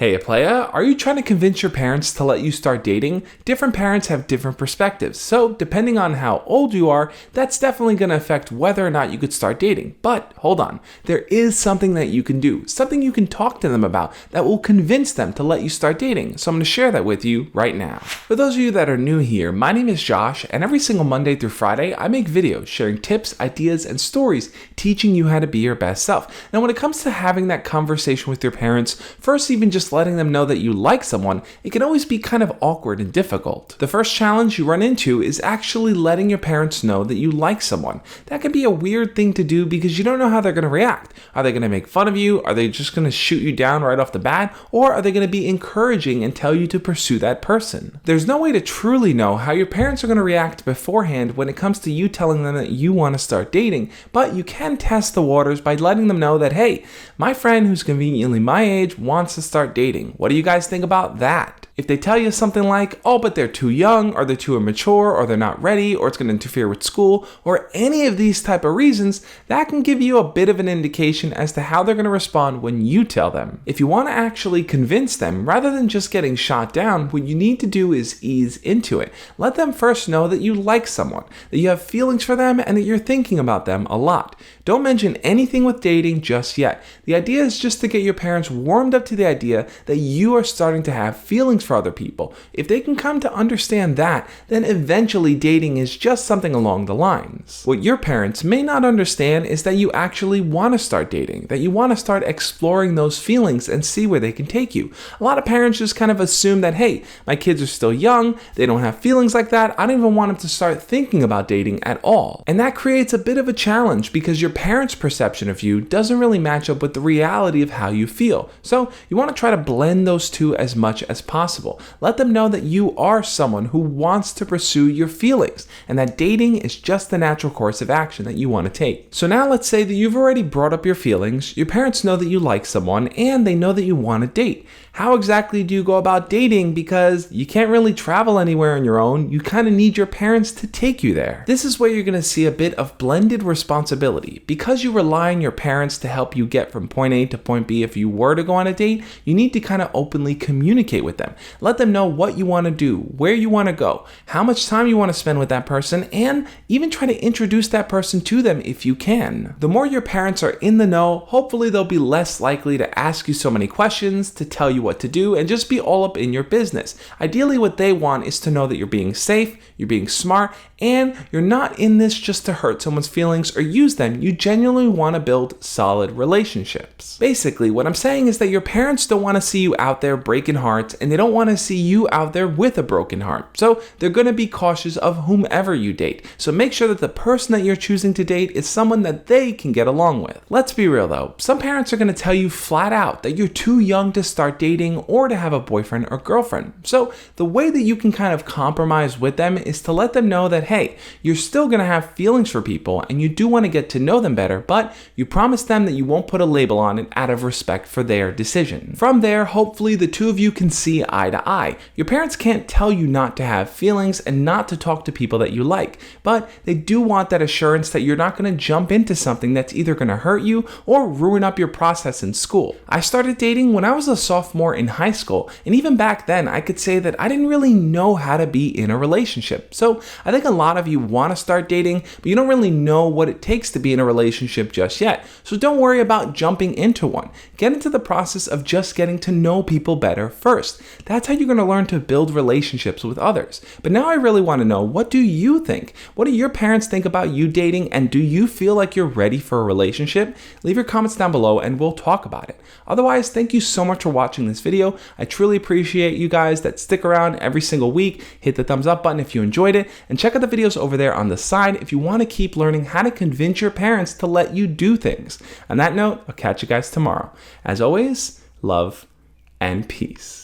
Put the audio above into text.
Hey playa, are you trying to convince your parents to let you start dating? Different parents have different perspectives, so depending on how old you are, that's definitely going to affect whether or not you could start dating. But hold on, there is something that you can do, something you can talk to them about that will convince them to let you start dating. So I'm going to share that with you right now. For those of you that are new here, my name is Josh, and every single Monday through Friday, I make videos sharing tips, ideas, and stories teaching you how to be your best self. Now when it comes to having that conversation with your parents, first even just letting them know that you like someone, it can always be kind of awkward and difficult. The first challenge you run into is actually letting your parents know that you like someone. That can be a weird thing to do because you don't know how they're going to react. Are they going to make fun of you? Are they just going to shoot you down right off the bat? Or are they going to be encouraging and tell you to pursue that person? There's no way to truly know how your parents are going to react beforehand when it comes to you telling them that you want to start dating, but you can test the waters by letting them know that, hey, my friend who's conveniently my age wants to start dating. What do you guys think about that? If they tell you something like, oh, but they're too young, or they're too immature, or they're not ready, or it's going to interfere with school, or any of these type of reasons, that can give you a bit of an indication as to how they're going to respond when you tell them. If you want to actually convince them, rather than just getting shot down, what you need to do is ease into it. Let them first know that you like someone, that you have feelings for them, and that you're thinking about them a lot. Don't mention anything with dating just yet. The idea is just to get your parents warmed up to the idea that you are starting to have feelings for other people. If they can come to understand that, then eventually dating is just something along the lines. What your parents may not understand is that you actually want to start dating, that you want to start exploring those feelings and see where they can take you. A lot of parents just kind of assume that, hey, my kids are still young, they don't have feelings like that, I don't even want them to start thinking about dating at all. And that creates a bit of a challenge because your parents' perception of you doesn't really match up with the reality of how you feel. So you want to try to blend those two as much as possible. Let them know that you are someone who wants to pursue your feelings and that dating is just the natural course of action that you want to take. So now let's say that you've already brought up your feelings, your parents know that you like someone, and they know that you want to date. How exactly do you go about dating? Because you can't really travel anywhere on your own. You kind of need your parents to take you there. This is where you're going to see a bit of blended responsibility. Because you rely on your parents to help you get from point A to point B if you were to go on a date, you need to kind of openly communicate with them. Let them know what you want to do, where you want to go, how much time you want to spend with that person, and even try to introduce that person to them if you can. The more your parents are in the know, hopefully they'll be less likely to ask you so many questions, to tell you what to do, and just be all up in your business. Ideally, what they want is to know that you're being safe, you're being smart, and you're not in this just to hurt someone's feelings or use them. You genuinely want to build solid relationships. Basically, what I'm saying is that your parents don't want to see you out there breaking hearts, and they don't want to see you out there with a broken heart. So they're going to be cautious of whomever you date. So make sure that the person that you're choosing to date is someone that they can get along with. Let's be real though. Some parents are going to tell you flat out that you're too young to start dating or to have a boyfriend or girlfriend. So the way that you can kind of compromise with them is to let them know that, hey, you're still going to have feelings for people and you do want to get to know them better, but you promise them that you won't put a label on it out of respect for their decision. From there, hopefully the two of you can see eye to eye. Your parents can't tell you not to have feelings and not to talk to people that you like, but they do want that assurance that you're not going to jump into something that's either going to hurt you or ruin up your process in school. I started dating when I was a sophomore in high school, and even back then I could say that I didn't really know how to be in a relationship. So I think a lot of you want to start dating, but you don't really know what it takes to be in a relationship just yet. So don't worry about jumping into one. Get into the process of just getting to know people better first. That's how you're going to learn to build relationships with others. But now I really want to know, what do you think? What do your parents think about you dating, and do you feel like you're ready for a relationship? Leave your comments down below and we'll talk about it. Otherwise, thank you so much for watching this video. I truly appreciate you guys that stick around every single week. Hit the thumbs up button if you enjoyed it, and check out the videos over there on the side if you want to keep learning how to convince your parents to let you do things. On that note, I'll catch you guys tomorrow. As always, love and peace.